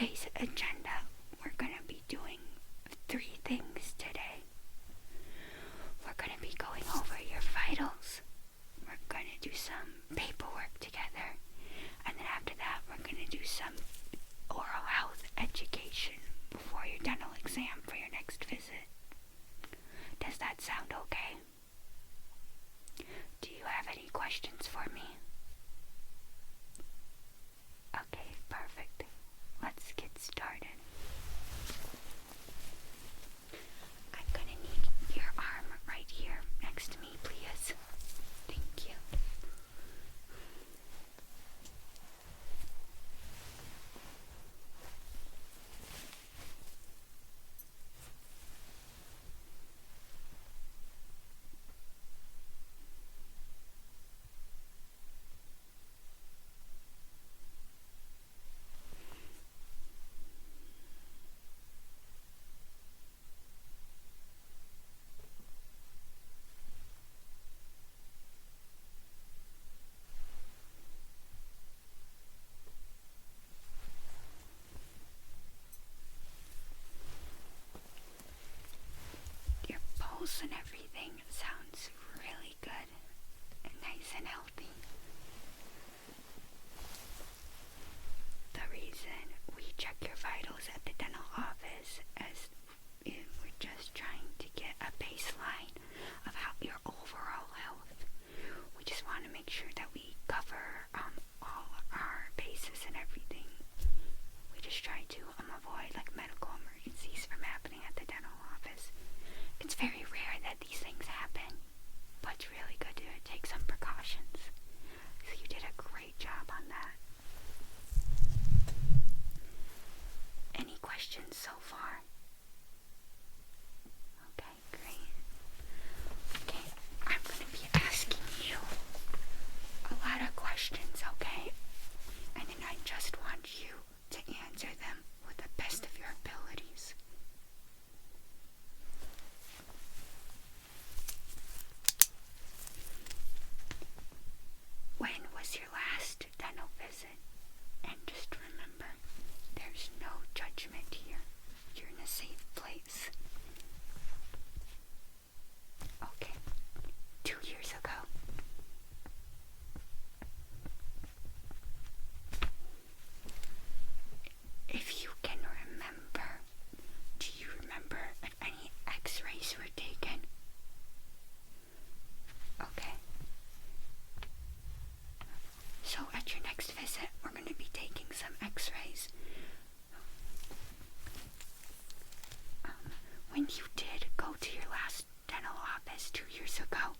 today's agenda, we're going to be doing 3 things today. We're going to be going over your vitals. We're going to do some paperwork together. And then after that, we're going to do some oral health education before your dental exam for your next visit. Does that sound okay? Do you have any questions for me? Okay, perfect. Let's get started. I'm gonna need your arm right here next to me, please. Thank you. Your pulse and everything sounds really good and nice and healthy. The reason we check your vitals at the dental office is we're just trying to get a baseline of how your overall health. We just want to make sure that we cover all our bases and everything. We just try to avoid medical emergencies from happening at the dental office. It's very rare that these things happen, but it's really good to take some precautions. So you did a great job on that. Any questions so far? Okay, great. Okay, I'm going to be asking you a lot of questions, okay? And then I just want you to answer them with the best of your abilities. When was your last dental visit? And just remember, there's no judgment here. You're in a safe place. Okay, 2 years ago. If you can remember, do you remember if any x-rays were taken? Okay. So at your next visit, we're going to be taking some x-rays. When you did go to your last dental office 2 years ago,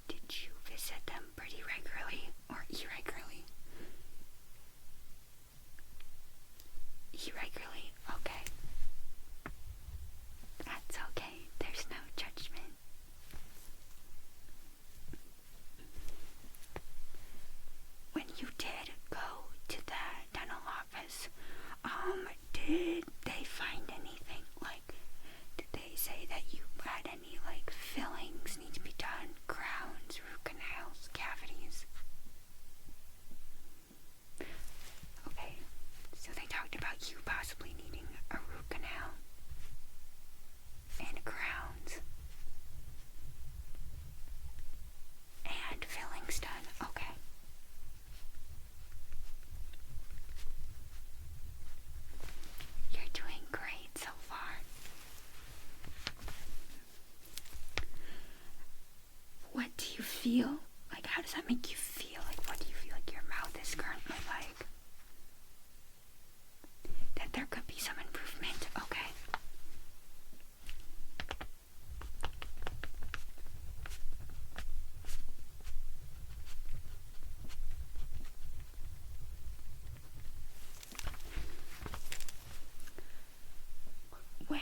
did you visit them pretty regularly or irregularly? Irregularly, okay. That's okay. There's no judgment. When you did go to the dental office, did they find anything? Did they say that you had any, fillings need to be done? Crowns, root canals, cavities? Okay, so they talked about you possibly needing a root canal and crowns and fillings done. Okay. You're doing great so far. What do you feel? How does that make you feel? What do you feel your mouth is currently like? That there could be some improvement, okay? When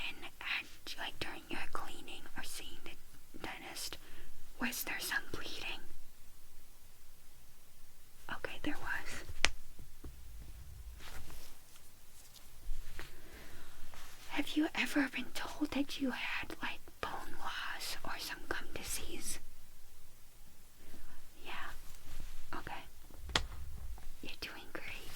during your cleaning or seeing the dentist, was there some bleeding? Okay, there was. Have you ever been told that you had bone loss or some gum disease? Yeah. Okay. You're doing great.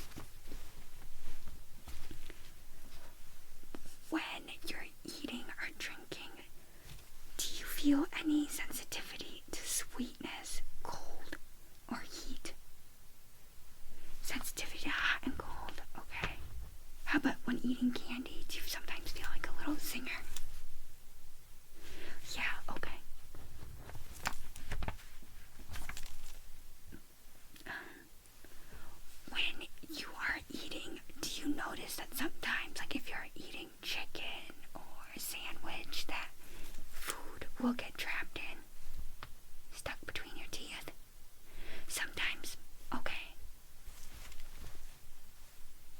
eating candy, do you sometimes feel like a little zinger? Yeah, okay. When you are eating, do you notice that sometimes, like if you're eating chicken or a sandwich, that food will get trapped in, stuck between your teeth? Sometimes, okay.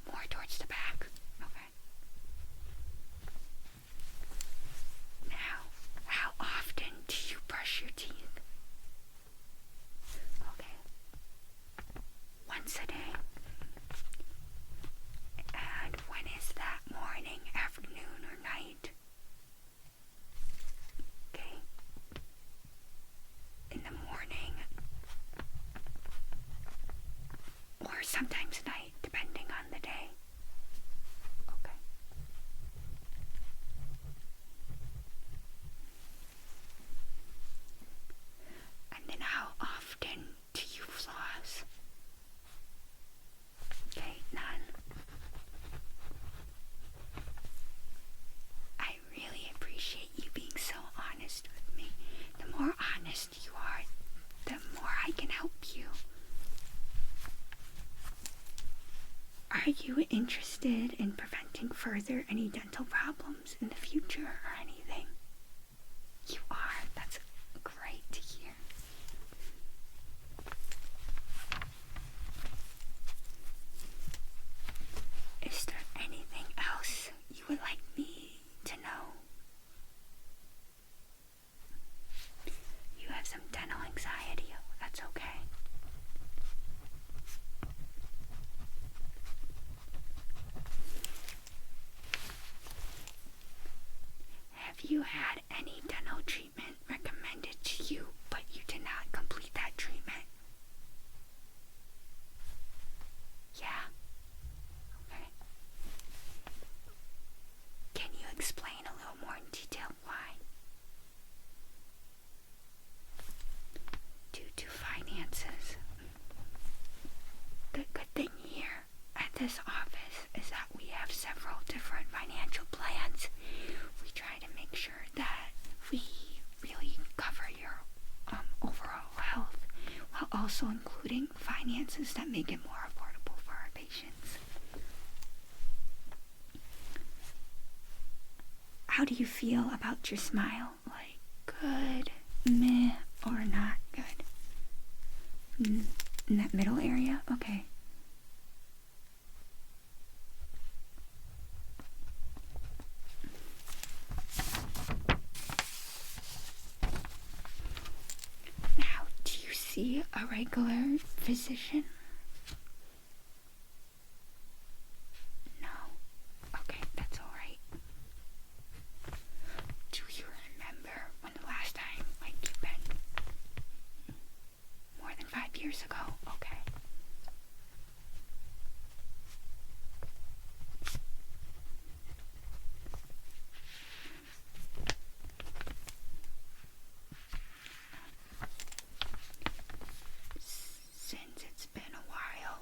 More towards the back, okay. Now, how often do you brush your teeth? Okay. Once a day. And when is that? Morning, afternoon, or night? Okay. In the morning, or sometimes night, depending on the day. Okay. And then how often do you floss? Okay, none. I really appreciate you being so honest with me. The more honest you are, the more I can help you. Are you interested in preventing further any dental problems in the future or anything? You are. That's great to hear. Is there anything else you would like me to know? You have some dental anxiety. That's okay. Have you had any dental treatment recommended to you, but you did not complete that treatment? Yeah. Okay. Can you explain a little more in detail why? Due to finances. The good thing here at this office is that we have several different financial plans. We try to make sure that we really cover your overall health, while also including finances that make it more affordable for our patients. How do you feel about your smile? Like good, meh, or not good? In that middle area? Okay. Now, do you see a regular physician? No? Okay, that's alright. Do you remember when the last time, like, you've been more than 5 years ago? Okay. Since it's been a while,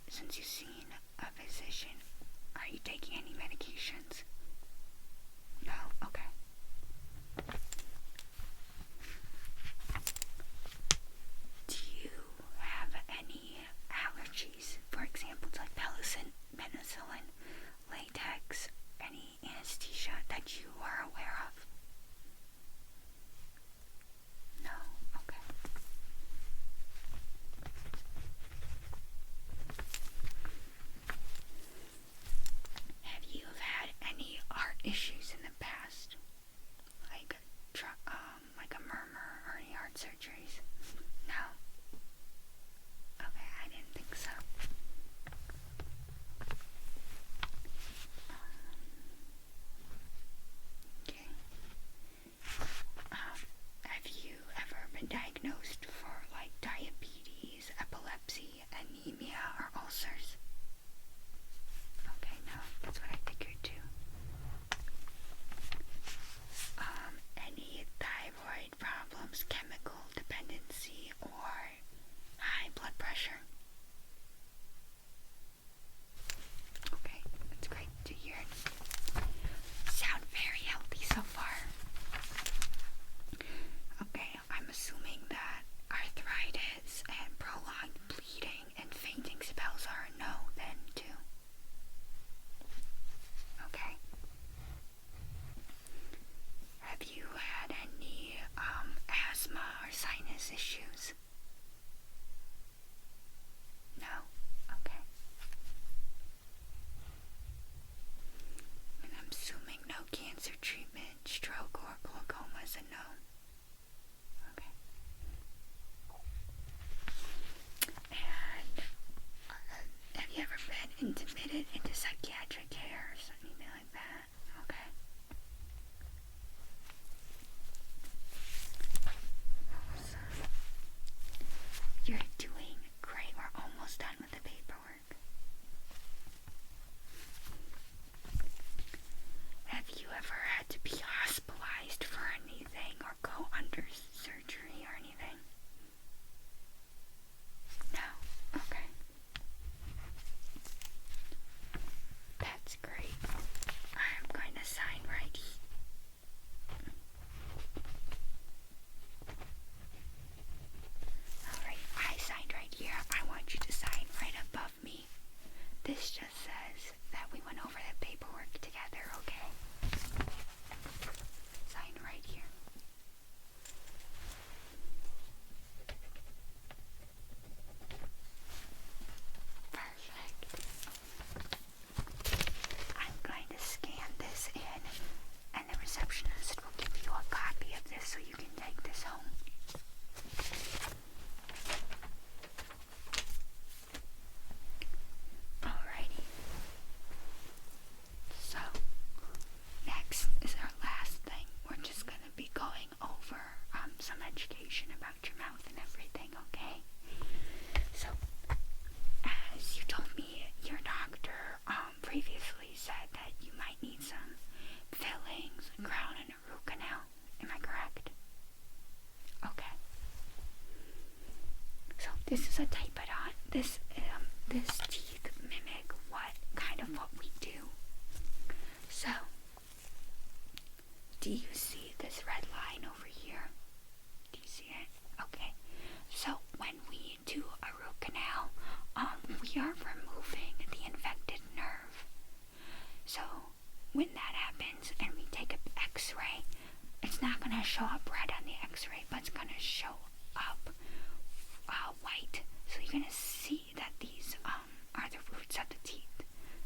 since you've seen a physician, are you taking any medications? No? Okay. Do you have any allergies? For example, to like penicillin, latex, any anesthesia that you are aware of? No? Okay. Have you had any this teeth mimic what we do. So, do you see this red line over here? Do you see it? Okay. So when we do a root canal, we are removing the infected nerve. So when that happens and we take an X-ray, it's not going to show up red on the X-ray, but it's going to show up white. So you're going to see that these are the roots of the teeth.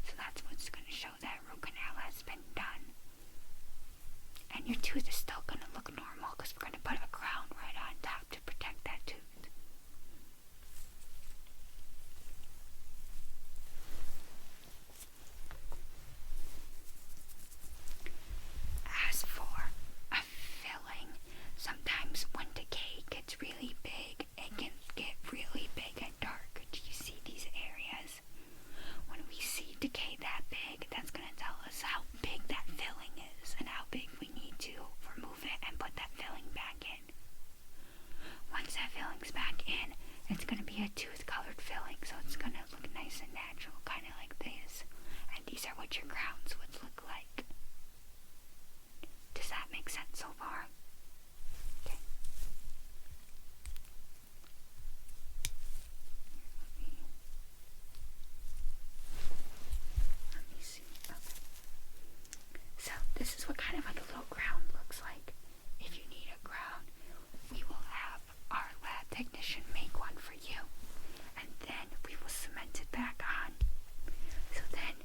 So that's what's going to show that root canal has been done. And your tooth is still going to look normal because we're going to put a crown right on top to protect that tooth. As for a filling, sometimes when decay gets really big, it can get really big and dark. Do you see these areas? When we see decay that big, that's going to tell us how big that filling is and how big we need to remove it and put that filling back in. Once that filling's back in, it's going to be a tooth-colored filling, so it's going to look nice and natural, kind of like this. And these are what your crowns would look like. Does that make sense so far? Okay. Let me see. Okay. So this is what kind of like a little crown looks like. If you need a crown, we will have our lab technician make one for you, and then we will cement it back on. So then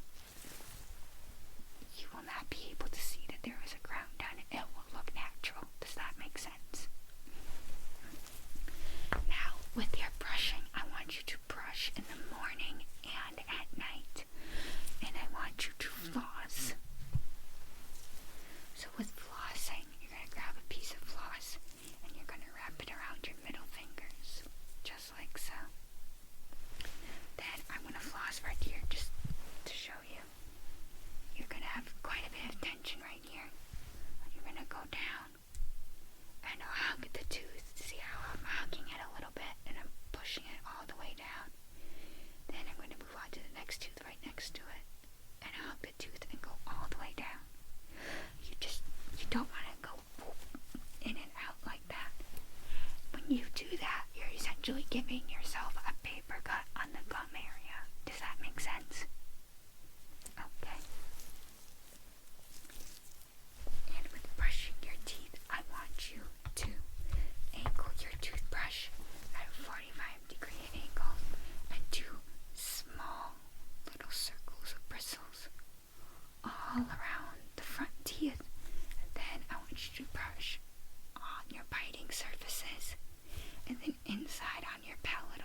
you will not be able to see that there is a crown done. It will look natural. Does that make sense? Now, with your brushing, I want you to brush in the morning and at night, and I want you to floss. So with flossing, you're going to grab a piece of floss and you're going to wrap it around your middle fingers, just like so. Then I'm going to floss right here just to show you. You're going to have quite a bit of tension right here. You're going to go down and hug the tooth. See how I'm hugging it a little bit and I'm pushing it all the way down. Then I'm going to move on to the next tooth right next to it and hug the tooth and go all the way down. You don't want to go in and out like that. When you do that, you're essentially giving yourself a paper cut on the gum area. Does that make sense? Okay. And with brushing your teeth, I want you to angle your toothbrush at a 45-degree angle and do small little circles of bristles all around the front teeth. And then I want you to brush on your biting surfaces and then inside on your palatal